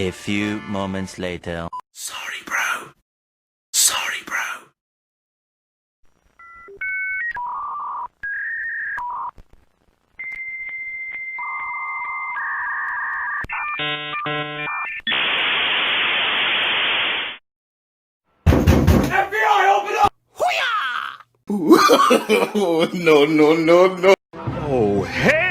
A few moments later. Sorry, bro. Sorry, bro. FBI, open up! Hoo-yah! No. Oh, hell!